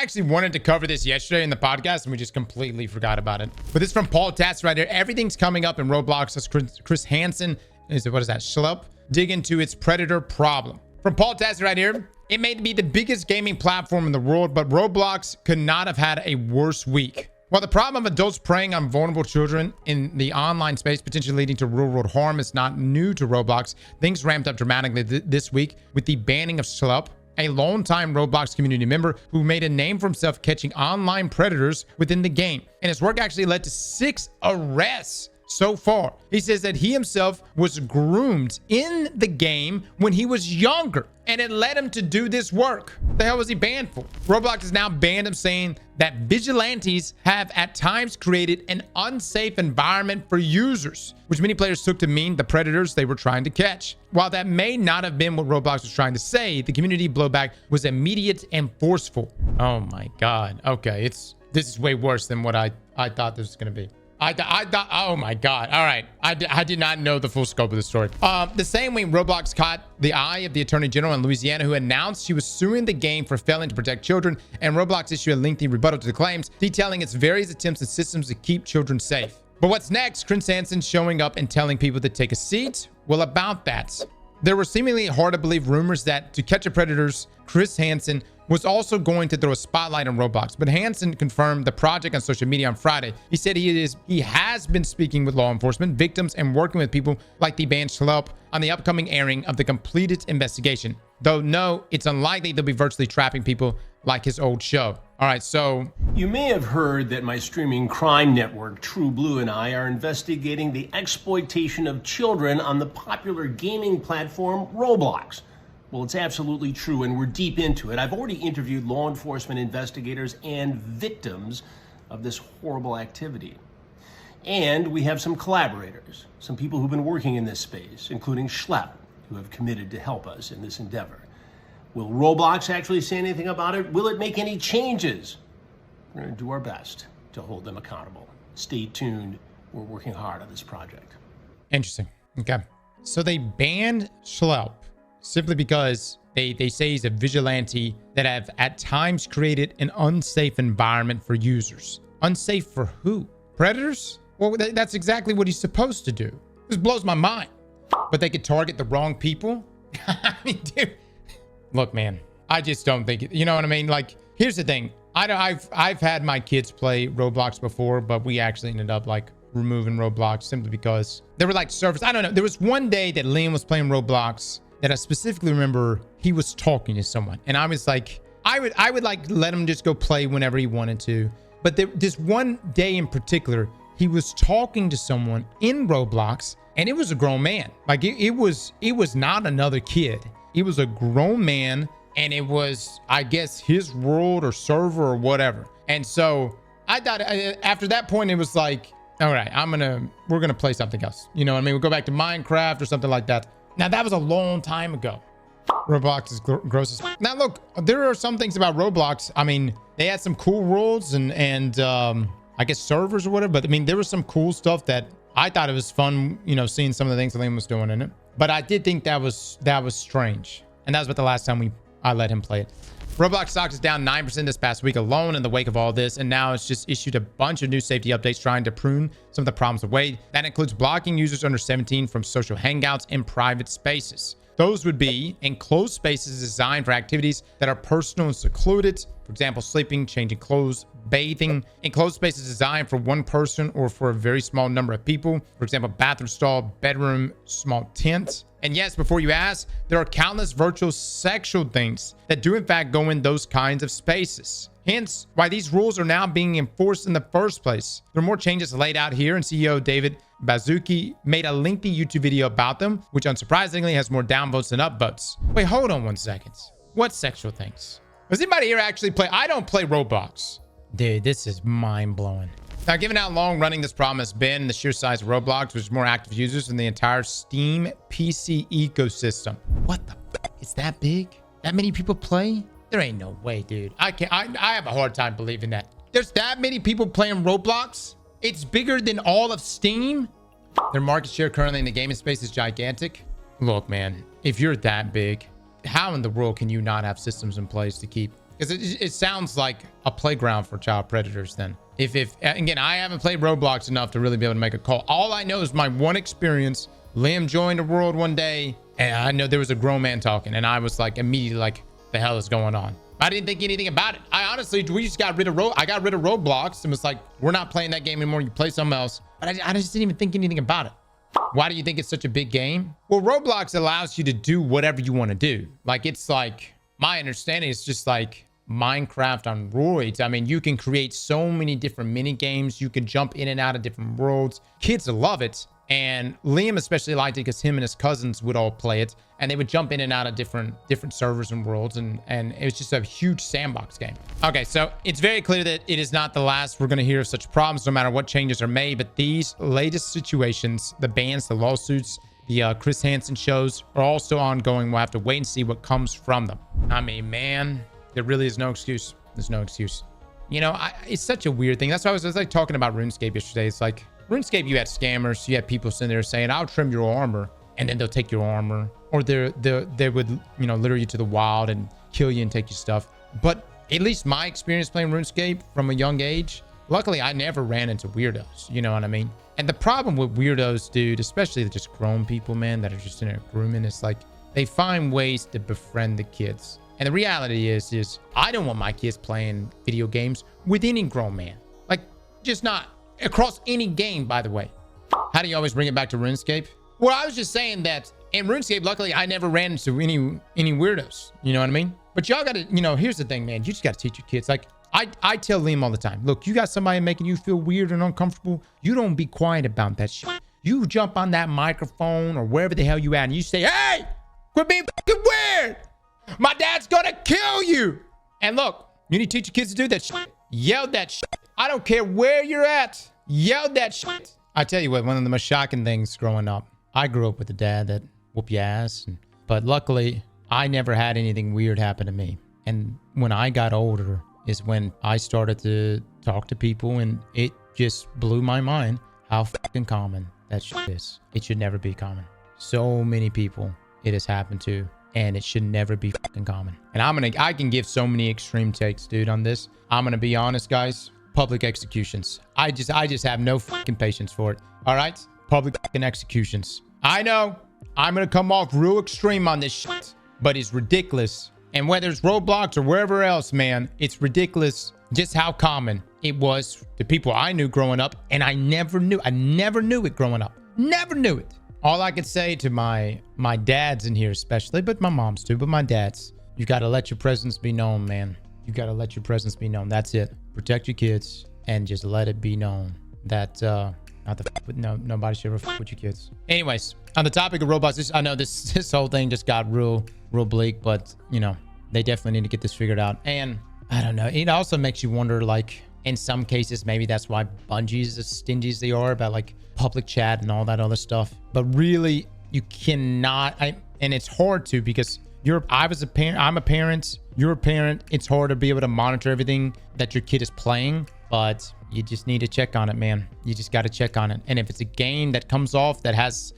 actually wanted to cover this yesterday in the podcast and we just completely forgot about it. But this is from Paul Tatz right here. Everything's coming up in Roblox. That's Chris Hansen. What is that? Schlep. Dig into its predator problem. From Paul Tatz right here. It may be the biggest gaming platform in the world, but Roblox could not have had a worse week. While the problem of adults preying on vulnerable children in the online space, potentially leading to real-world harm, is not new to Roblox, things ramped up dramatically this week with the banning of schlep, a longtime Roblox community member who made a name for himself catching online predators within the game. And his work actually led to 6 arrests so far. He says that he himself was groomed in the game when he was younger, and it led him to do this work. What the hell was he banned for? Roblox has now banned him, saying that vigilantes have at times created an unsafe environment for users, which many players took to mean the predators they were trying to catch. While that may not have been what Roblox was trying to say, the community blowback was immediate and forceful. Oh my God. Okay, this is way worse than what I thought this was going to be. I thought, oh my God. All right. I did not know the full scope of the story. The same way Roblox caught the eye of the Attorney General in Louisiana, who announced she was suing the game for failing to protect children, and Roblox issued a lengthy rebuttal to the claims, detailing its various attempts and systems to keep children safe. But what's next? Chris Hansen showing up and telling people to take a seat? Well, about that. There were seemingly hard to believe rumors that to catch a predators, Chris Hansen was also going to throw a spotlight on Roblox, but Hansen confirmed the project on social media on Friday. He said he has been speaking with law enforcement, victims, and working with people like the band Schlep on the upcoming airing of the completed investigation. Though no, it's unlikely they'll be virtually trapping people like his old show. All right, so you may have heard that my streaming crime network, True Blue, and I are investigating the exploitation of children on the popular gaming platform Roblox. Well, it's absolutely true, and we're deep into it. I've already interviewed law enforcement investigators and victims of this horrible activity. And we have some collaborators, some people who've been working in this space, including Schlep, who have committed to help us in this endeavor. Will Roblox actually say anything about it? Will it make any changes? We're going to do our best to hold them accountable. Stay tuned. We're working hard on this project. Interesting. Okay. So they banned Schlep simply because they say he's a vigilante that have at times created an unsafe environment for users. Unsafe for who? Predators? Well, that's exactly what he's supposed to do. This blows my mind. But they could target the wrong people? I mean, dude. Look, man, I just don't think it, you know what I mean? Like, here's the thing. I've had my kids play Roblox before, but we actually ended up like removing Roblox simply because there were like servers. I don't know. There was one day that Liam was playing Roblox that I specifically remember he was talking to someone, and I was like, I would like let him just go play whenever he wanted to. But this one day in particular, he was talking to someone in Roblox, and it was a grown man. Like it was not another kid. It was a grown man, and it was, I guess, his world or server or whatever. And so I thought after that point, it was like, all right, we're gonna play something else. You know what I mean? We'll go back to Minecraft or something like that. Now, that was a long time ago. Roblox is gross as... Now, look, there are some things about Roblox. I mean, they had some cool worlds and I guess servers or whatever. But, I mean, there was some cool stuff that I thought it was fun, you know, seeing some of the things Liam was doing in it. But I did think that was strange. And that was about the last time I let him play it. Roblox stock is down 9% this past week alone in the wake of all this, and now it's just issued a bunch of new safety updates trying to prune some of the problems away. That includes blocking users under 17 from social hangouts in private spaces. Those would be enclosed spaces designed for activities that are personal and secluded. For example, sleeping, changing clothes, bathing. Enclosed spaces designed for one person or for a very small number of people. For example, bathroom stall, bedroom, small tent. And yes, before you ask, there are countless virtual sexual things that do in fact go in those kinds of spaces. Hence, why these rules are now being enforced in the first place. There are more changes laid out here, and CEO David Baszucki made a lengthy YouTube video about them, which unsurprisingly has more downvotes than upvotes. Wait, hold on 1 second. What sexual things? Does anybody here actually play? I don't play Roblox. Dude, this is mind-blowing. Now, given how long running this problem has been, the sheer size of Roblox, which is more active users than the entire Steam PC ecosystem. What the f***? It's that big? That many people play? There ain't no way, dude. I have a hard time believing that. There's that many people playing Roblox? It's bigger than all of Steam? Their market share currently in the gaming space is gigantic. Look, man, if you're that big, how in the world can you not have systems in place to keep? Because it sounds like a playground for child predators then. If again, I haven't played Roblox enough to really be able to make a call. All I know is my one experience. Liam joined the world one day, and I know there was a grown man talking, and I was like immediately like, the hell is going on? I didn't think anything about it. I honestly, we just got rid of I got rid of Roblox and was like, we're not playing that game anymore. You play something else. But I just didn't even think anything about it. Why do you think it's such a big game? Well, Roblox allows you to do whatever you want to do. Like, it's like, my understanding is just like Minecraft on roids. I mean, you can create so many different mini games. You can jump in and out of different worlds. Kids love it. And Liam especially liked it because him and his cousins would all play it, and they would jump in and out of different servers and worlds, and it was just a huge sandbox game. Okay, so it's very clear that it is not the last we're going to hear of such problems, no matter what changes are made. But these latest situations, the bans, the lawsuits, the Chris Hansen shows are also ongoing. We'll have to wait and see what comes from them. I mean, man, there really is no excuse. There's no excuse. You know, it's such a weird thing. That's why I was like talking about RuneScape yesterday. It's like, RuneScape, you had scammers. You had people sitting there saying, I'll trim your armor, and then they'll take your armor, or they would, you know, lure you to the wild and kill you and take your stuff. But at least my experience playing RuneScape from a young age, luckily I never ran into weirdos. You know what I mean? And the problem with weirdos, dude, especially just grown people, man, that are just in there grooming, it's like they find ways to befriend the kids. And the reality is I don't want my kids playing video games with any grown man. Like, just not. Across any game, by the way. How do you always bring it back to RuneScape? Well, I was just saying that in RuneScape, luckily, I never ran into any weirdos. You know what I mean? But y'all got to, you know, here's the thing, man. You just got to teach your kids. Like, I tell Liam all the time, look, you got somebody making you feel weird and uncomfortable. You don't be quiet about that shit. You jump on that microphone or wherever the hell you at, and you say, hey, quit being fucking weird. My dad's going to kill you. And look, you need to teach your kids to do that shit. Yell that shit. I don't care where you're at. Yell that shit. I tell you what, one of the most shocking things growing up, I grew up with a dad that whooped your ass. But luckily, I never had anything weird happen to me. And when I got older is when I started to talk to people, and it just blew my mind how fucking common that shit is. It should never be common. So many people it has happened to, and it should never be fucking common. And I can give so many extreme takes, dude, on this. I'm gonna be honest, guys. Public executions. I just have no fucking patience for it. All right? Public fucking executions. I know I'm gonna come off real extreme on this shit, but it's ridiculous. And whether it's Roblox or wherever else, man, it's ridiculous just how common it was to people I knew growing up, and I never knew it growing up. Never knew it. All I could say to my dads in here especially, but my moms too, but my dads, you gotta let your presence be known, man. You gotta let your presence be known. That's it. Protect your kids and just let it be known that nobody should ever fuck with your kids. Anyways, on the topic of Roblox, I know this whole thing just got real bleak, but you know, they definitely need to get this figured out. And I don't know, it also makes you wonder, like, in some cases, maybe that's why Bungie's as stingy as they are about like public chat and all that other stuff. But really, you cannot, and it's hard to, because I'm a parent, you're a parent. It's hard to be able to monitor everything that your kid is playing, but you just need to check on it, man. You just got to check on it. And if it's a game that comes off that's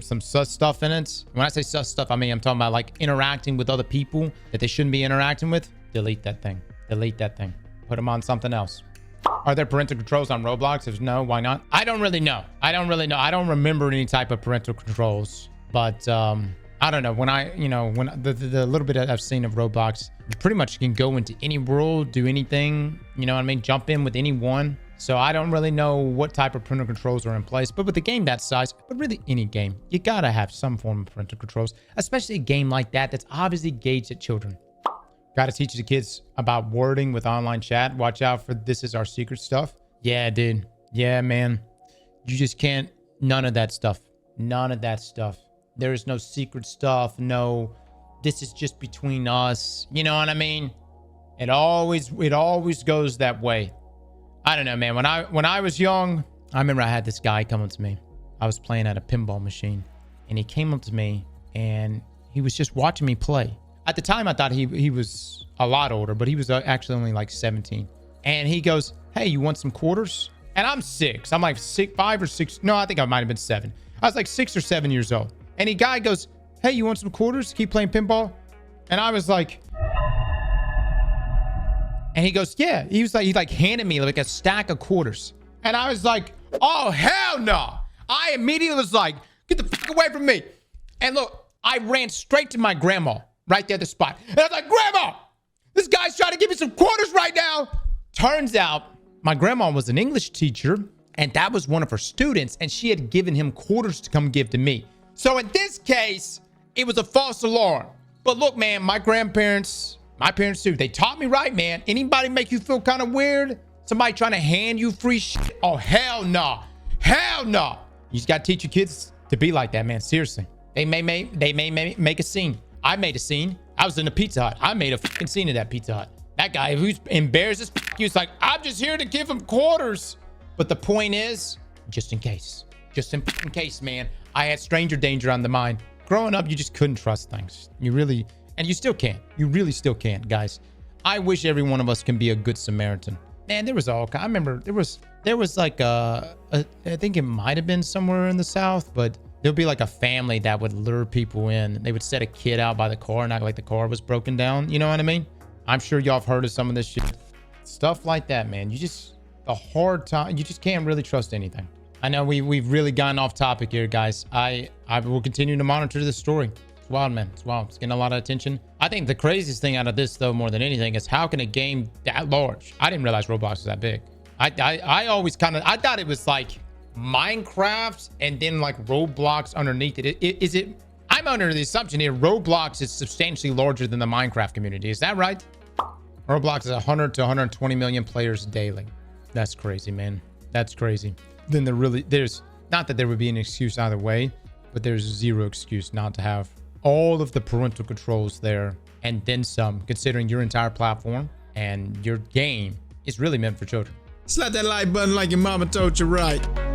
some sus stuff in it, when I say sus stuff, I mean, I'm talking about like interacting with other people that they shouldn't be interacting with, delete that thing. Delete that thing. Put them on something else. Are there parental controls on Roblox? If no, why not? I don't really know. I don't remember any type of parental controls, but I don't know. When the little bit I've seen of Roblox, you pretty much can go into any world, do anything, you know what I mean? Jump in with anyone. So I don't really know what type of parental controls are in place, but with a game that size, but really any game, you gotta have some form of parental controls, especially a game like that that's obviously gauged at children. Gotta teach the kids about wording with online chat. Watch out for this is our secret stuff. Yeah, dude. Yeah, man. You just can't, none of that stuff. None of that stuff. There is no secret stuff. No, this is just between us. You know what I mean? It always goes that way. I don't know, man. When I was young, I remember I had this guy come up to me. I was playing at a pinball machine, and he came up to me, and he was just watching me play. At the time, I thought he was a lot older, but he was actually only like 17. And he goes, hey, you want some quarters? And I'm 6. I'm like 5 or 6. No, I think I might have been 7. I was like 6 or 7 years old. And the guy goes, hey, you want some quarters? Keep playing pinball? And I was like, And he goes, yeah. He like handed me like a stack of quarters. And I was like, oh, hell no. I immediately was like, get the fuck away from me. And look, I ran straight to my grandma right there at the spot. And I was like, Grandma, this guy's trying to give me some quarters right now. Turns out my grandma was an English teacher, and that was one of her students, and she had given him quarters to come give to me. So in this case, it was a false alarm. But look, man, my parents too, they taught me right, man. Anybody make you feel kind of weird? Somebody trying to hand you free shit? Oh, hell no. Hell no. You just got to teach your kids to be like that, man. Seriously. They may make a scene. I made a scene. I was in a Pizza Hut. I made a fucking scene in that Pizza Hut. That guy who's embarrassed as he was like, I'm just here to give him quarters. But the point is, just in case. Just in case, man. I had stranger danger on the mind. Growing up, you just couldn't trust things. You really, and you still can't. You really still can't, guys. I wish every one of us can be a good Samaritan. Man, there was all kind. I remember there was like I think it might have been somewhere in the South, but there'll be like a family that would lure people in. They would set a kid out by the car and act like the car was broken down. You know what I mean? I'm sure y'all have heard of some of this shit. Stuff like that, man. You just, a hard time. You just can't really trust anything. I know we've really gotten off topic here, guys. I will continue to monitor this story. It's wild, man. It's wild. It's getting a lot of attention. I think the craziest thing out of this, though, more than anything, is how can a game that large? I didn't realize Roblox was that big. I always kind of, I thought it was like Minecraft and then like Roblox underneath it. I'm under the assumption here Roblox is substantially larger than the Minecraft community. Is that right? Roblox is 100 to 120 million players daily. That's crazy, man. That's crazy. Then there's not that there would be an excuse either way, but there's zero excuse not to have all of the parental controls there and then some, considering your entire platform and your game is really meant for children. Slap that like button like your mama told you right.